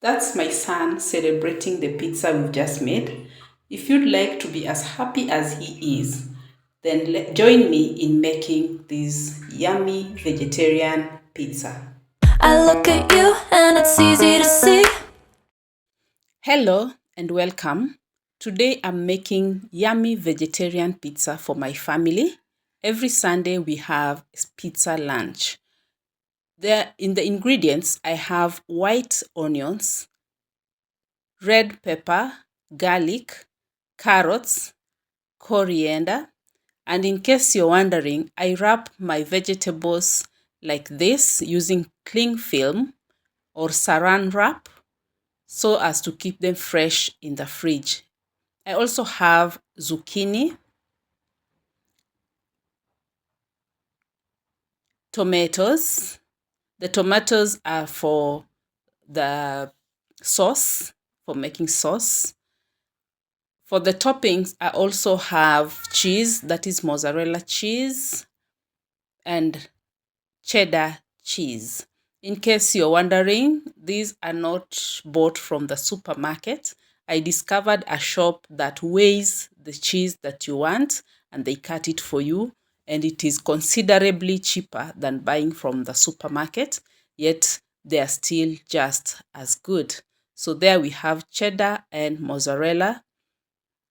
That's my son celebrating the pizza we've just made. If you'd like to be as happy as he is, then join me in making this yummy vegetarian pizza. I look at you and it's easy to see. Hello and welcome. Today I'm making yummy vegetarian pizza for my family. Every Sunday we have pizza lunch. There in the ingredients I have white onions, red pepper, garlic, carrots, coriander, and in case you're wondering, I wrap my vegetables like this using cling film or saran wrap so as to keep them fresh in the fridge. I also have zucchini, tomatoes. The tomatoes are for the sauce, for making sauce. For the toppings, I also have cheese, that is mozzarella cheese, and cheddar cheese. In case you're wondering, these are not bought from the supermarket. I discovered a shop that weighs the cheese that you want and they cut it for you, and it is considerably cheaper than buying from the supermarket, yet they are still just as good. So there we have cheddar and mozzarella.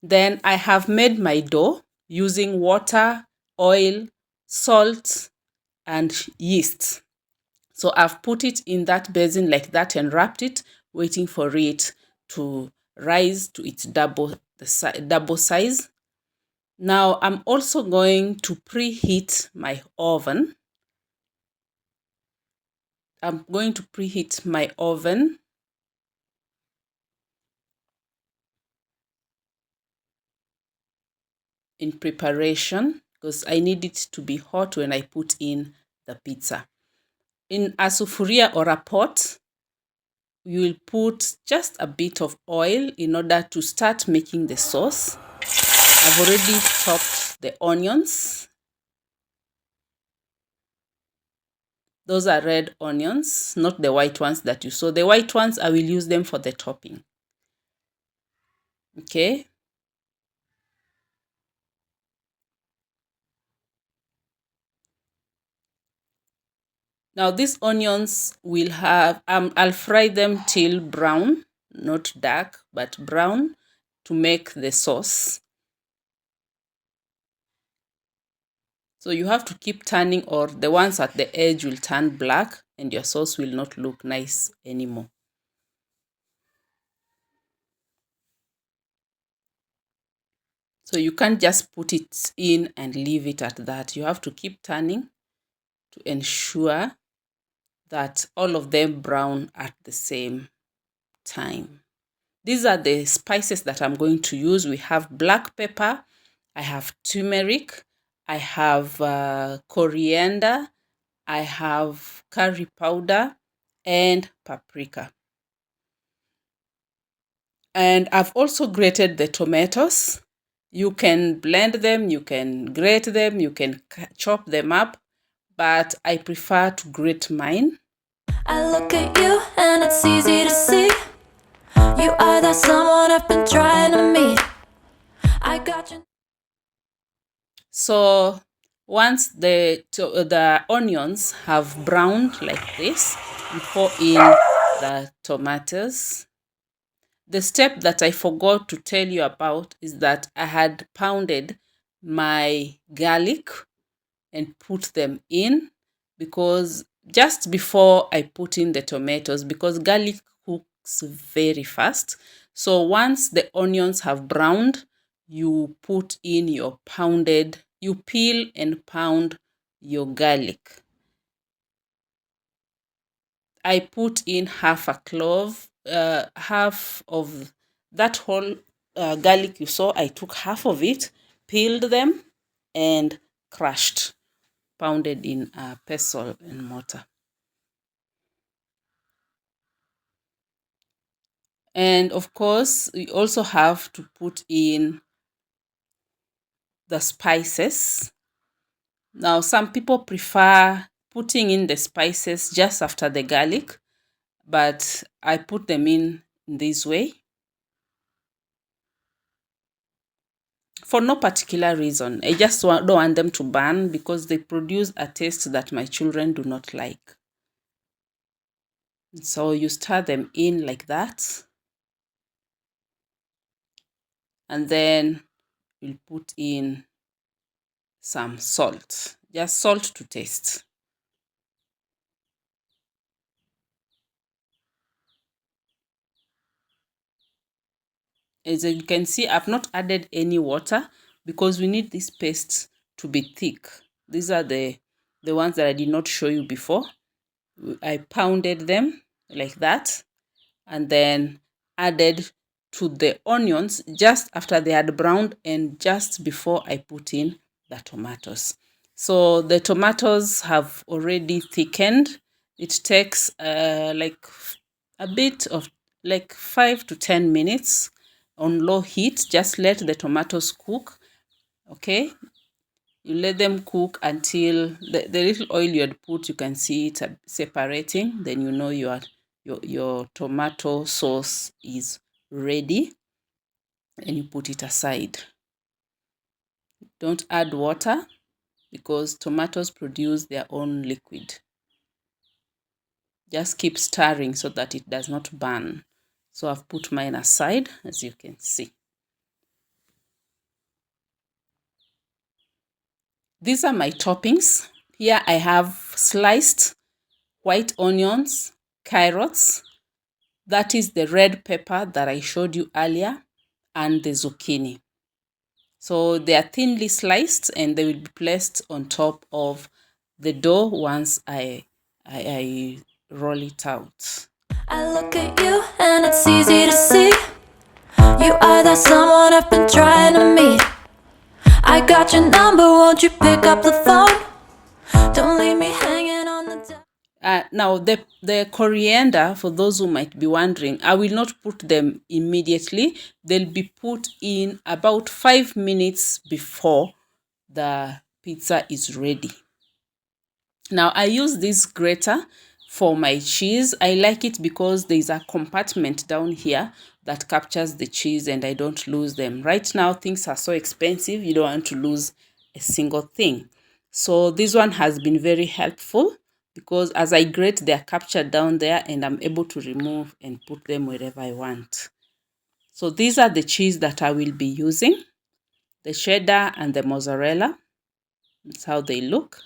Then I have made my dough using water, oil, salt, and yeast. So I've put it in that basin like that and wrapped it, waiting for it to rise to its double size. Now I'm also going to preheat my oven. I'm going to preheat my oven in preparation because I need it to be hot when I put in the pizza. In a sufuria or a pot, you will put just a bit of oil in order to start making the sauce. I've already chopped the onions. Those are red onions, not the white ones that you saw. The white ones, I will use them for the topping. Okay. Now these onions will have, I'll fry them till brown, not dark, but brown to make the sauce. So you have to keep turning or the ones at the edge will turn black and your sauce will not look nice anymore. So you can't just put it in and leave it at that. You have to keep turning to ensure that all of them brown at the same time. These are the spices that I'm going to use. We have black pepper, I have turmeric, I have coriander, I have curry powder, and paprika. And I've also grated the tomatoes. You can blend them, you can grate them, you can chop them up, but I prefer to grate mine. I look at you and it's easy to see. You are the someone I've been trying to meet. I got you. So once the onions have browned like this, you pour in the tomatoes. The step that I forgot to tell you about is that I had pounded my garlic and put them in because just before I put in the tomatoes, because garlic cooks very fast. So once the onions have browned, you put in your you peel and pound your garlic. I put in half a clove, half of that whole garlic you saw. I took half of it, peeled them, and crushed, pounded in a pestle and mortar. And of course, we also have to put in the spices. Now, some people prefer putting in the spices just after the garlic, but I put them in this way for no particular reason. I just don't want them to burn because they produce a taste that my children do not like. So you stir them in like that, and then you'll put in some salt, just salt to taste. As you can see, I've not added any water because we need this paste to be thick. These are the ones that I did not show you before. I pounded them like that and then added to the onions just after they had browned and just before I put in the tomatoes. So the tomatoes have already thickened. It takes like a bit of like 5 to 10 minutes on low heat. Just let the tomatoes cook. Okay, you let them cook until the little oil you had put, you can see it separating. Then you know your tomato sauce is ready, and you put it aside. Don't add water because tomatoes produce their own liquid. Just keep stirring so that it does not burn. So I've put mine aside, as you can see. These are my toppings. Here I have sliced white onions, carrots, that is the red pepper that I showed you earlier, and the zucchini. So they are thinly sliced and they will be placed on top of the dough once I roll it out. I look at you and it's easy to see you are that someone I've been trying to meet. I got your number, won't you pick up the phone? Don't leave me hanging on the Now, the coriander, for those who might be wondering, I will not put them immediately. They'll be put in about 5 minutes before the pizza is ready. Now, I use this grater for my cheese. I like it because there's a compartment down here that captures the cheese and I don't lose them. Right now, things are so expensive, you don't want to lose a single thing. So this one has been very helpful because as I grate, they're captured down there and I'm able to remove and put them wherever I want. So these are the cheese that I will be using, the cheddar and the mozzarella. That's how they look.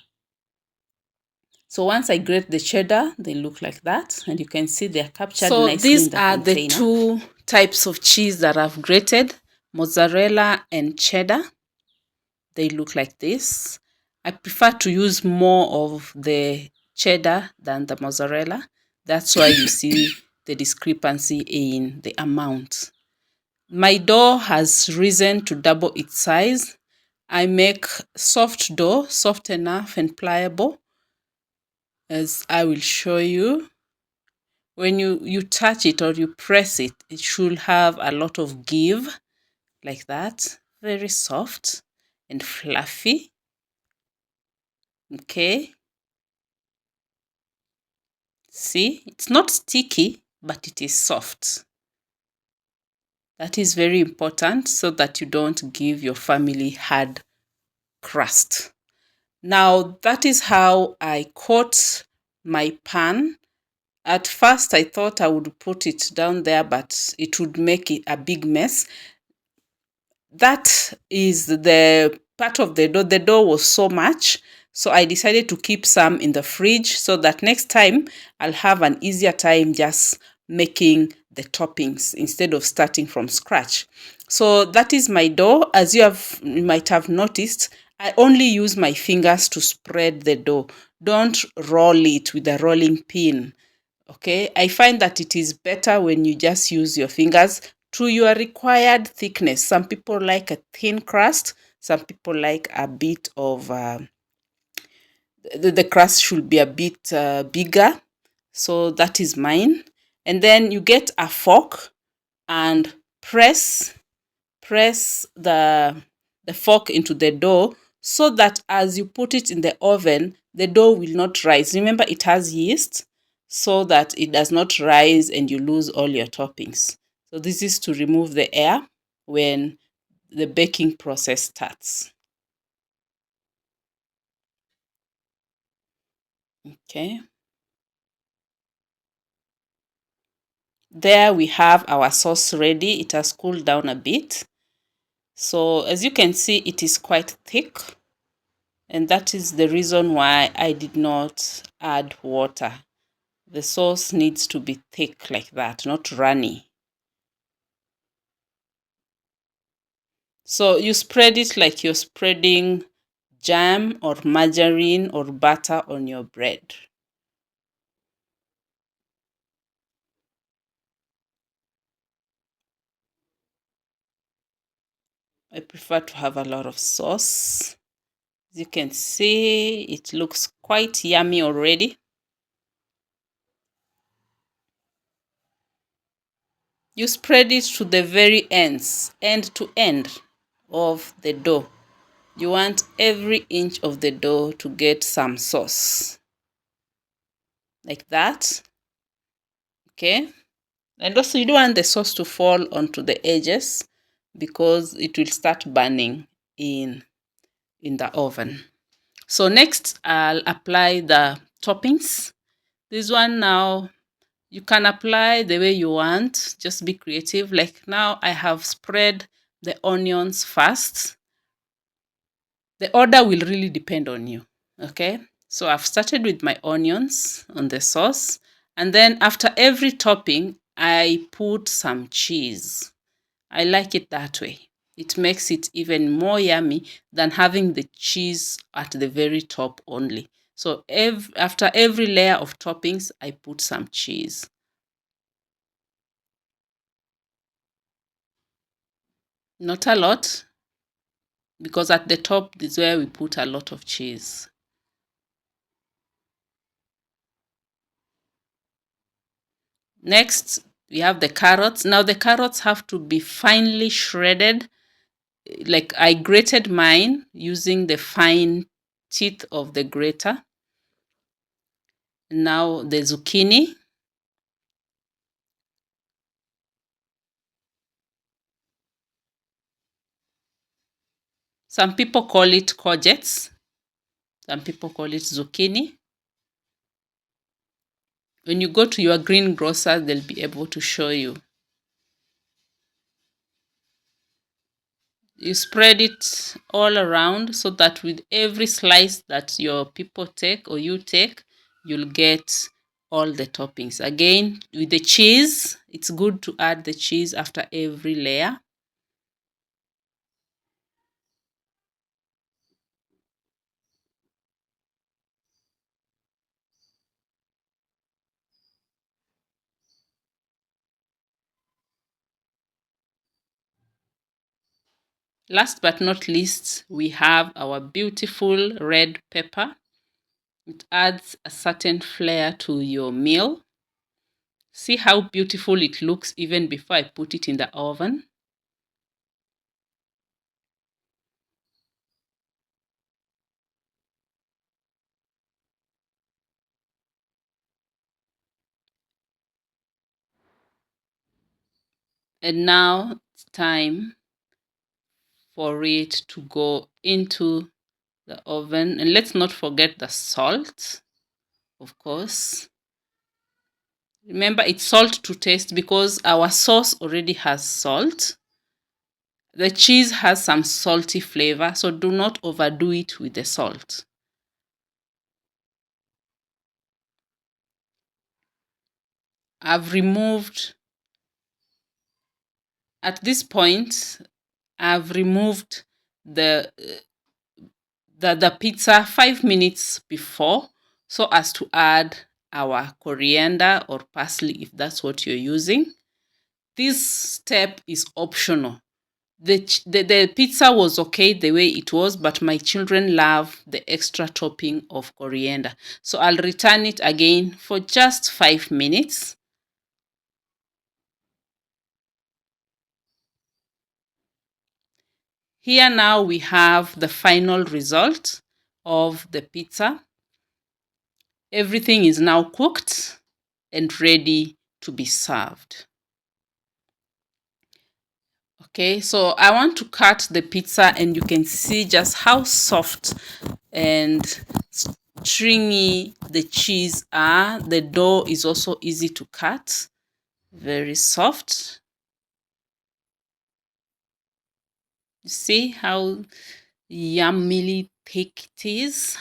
So once I grate the cheddar, they look like that, and you can see they're captured nicely in the container. So these are the two types of cheese that I've grated, mozzarella and cheddar. They look like this. I prefer to use more of the cheddar than the mozzarella. That's why you see the discrepancy in the amount. My dough has risen to double its size. I make soft dough, soft enough and pliable, as I will show you. When you touch it or you press it, it should have a lot of give, like that. Very soft and fluffy. Okay. See, it's not sticky, but it is soft. That is very important so that you don't give your family hard crust. Now, that is how I coat my pan. At first, I thought I would put it down there, but it would make it a big mess. That is the part of the dough. The dough was so much, so I decided to keep some in the fridge so that next time I'll have an easier time just making the toppings instead of starting from scratch. So that is my dough. As you might have noticed, I only use my fingers to spread the dough. Don't roll it with a rolling pin. Okay, I find that it is better when you just use your fingers to your required thickness. Some people like a thin crust. Some people like a bit of, the crust should be a bit bigger. So that is mine. And then you get a fork and press the fork into the dough so that as you put it in the oven, the dough will not rise. Remember, it has yeast, so that it does not rise and you lose all your toppings. So this is to remove the air when the baking process starts. Okay. There we have our sauce ready. It has cooled down a bit. So as you can see, it is quite thick. And that is the reason why I did not add water. The sauce needs to be thick like that, not runny. So you spread it like you're spreading jam or margarine or butter on your bread. I prefer to have a lot of sauce. As you can see, it looks quite yummy already. You spread it to the very ends, end to end of the dough. You want every inch of the dough to get some sauce. Like that. Okay. And also you don't want the sauce to fall onto the edges because it will start burning in the oven. So next I'll apply the toppings. This one now you can apply the way you want. Just be creative. Like now I have spread the onions first. The order will really depend on you. Okay. So I've started with my onions on the sauce. And then after every topping, I put some cheese. I like it that way. It makes it even more yummy than having the cheese at the very top only. So after every layer of toppings, I put some cheese. Not a lot, because at the top is where we put a lot of cheese. Next, we have the carrots. Now the carrots have to be finely shredded. Like I grated mine using the fine teeth of the grater. Now the zucchini. Some people call it courgettes. Some people call it zucchini. When you go to your greengrocer, they'll be able to show you. You spread it all around so that with every slice that your people take or you take, you'll get all the toppings. Again, with the cheese, it's good to add the cheese after every layer. Last but not least, we have our beautiful red pepper. It adds a certain flair to your meal. See how beautiful it looks even before I put it in the oven. And now it's time for it to go into the oven. And let's not forget the salt, of course. Remember, it's salt to taste because our sauce already has salt. The cheese has some salty flavor, so do not overdo it with the salt. I've removed, at this point, I've removed the the pizza 5 minutes before so as to add our coriander or parsley if that's what you're using. This step is optional. The pizza was okay the way it was, but my children love the extra topping of coriander. So I'll return it again for just 5 minutes. Here now we have the final result of the pizza. Everything is now cooked and ready to be served. Okay, so I want to cut the pizza and you can see just how soft and stringy the cheese are. The dough is also easy to cut, very soft. You see how yummily thick it is?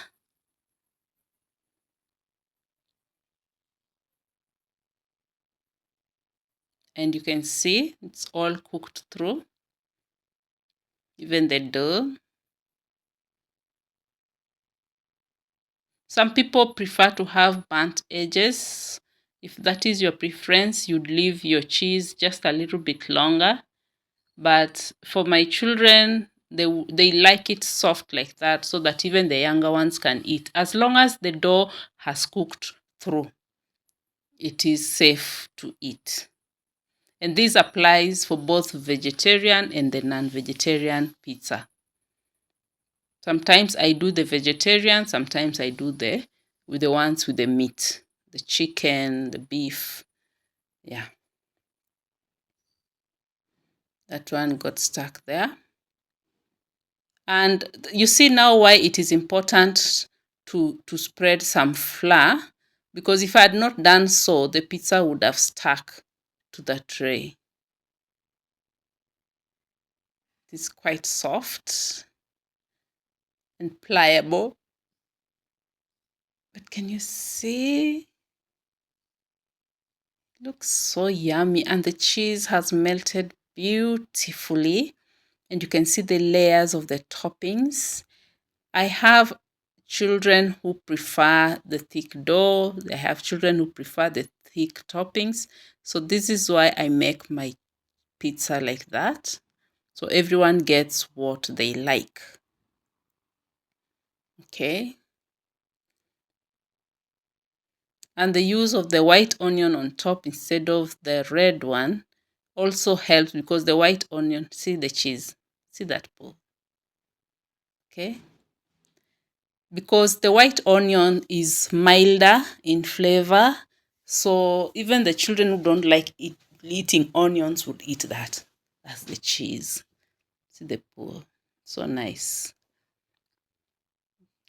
And you can see it's all cooked through, even the dough. Some people prefer to have burnt edges. If that is your preference, you'd leave your cheese just a little bit longer. But for my children, they like it soft like that so that even the younger ones can eat. As long as the dough has cooked through, it is safe to eat. And this applies for both vegetarian and the non-vegetarian pizza. Sometimes I do the vegetarian, sometimes I do the ones with the meat, the chicken, the beef. Yeah. That one got stuck there. And you see now why it is important to spread some flour, because if I had not done so, the pizza would have stuck to the tray. It's quite soft and pliable. But can you see? It looks so yummy, and the cheese has melted beautifully. And you can see the layers of the toppings. I have children who prefer the thick dough. I have children who prefer the thick toppings. So this is why I make my pizza like that. So everyone gets what they like. Okay. And the use of the white onion on top instead of the red one also helps, because the white onion, see the cheese, see that pull. Okay. Because the white onion is milder in flavor. So even the children who don't like eating onions would eat that. That's the cheese. See the pull. So nice.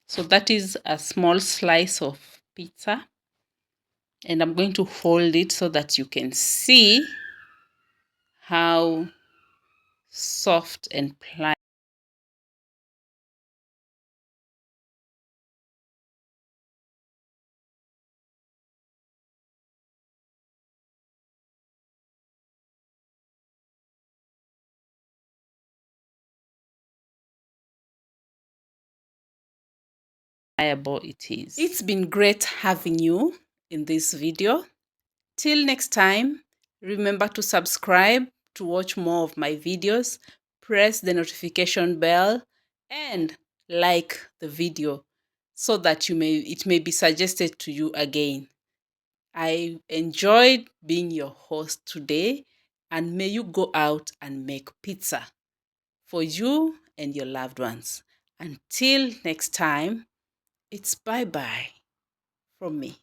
So that is a small slice of pizza. And I'm going to hold it so that you can see how soft and pliable it is. It's been great having you in this video. Till next time, remember to subscribe to watch more of my videos, press the notification bell, and like the video so that it may be suggested to you again. I enjoyed being your host today, and may you go out and make pizza for you and your loved ones. Until next time, it's bye-bye from me.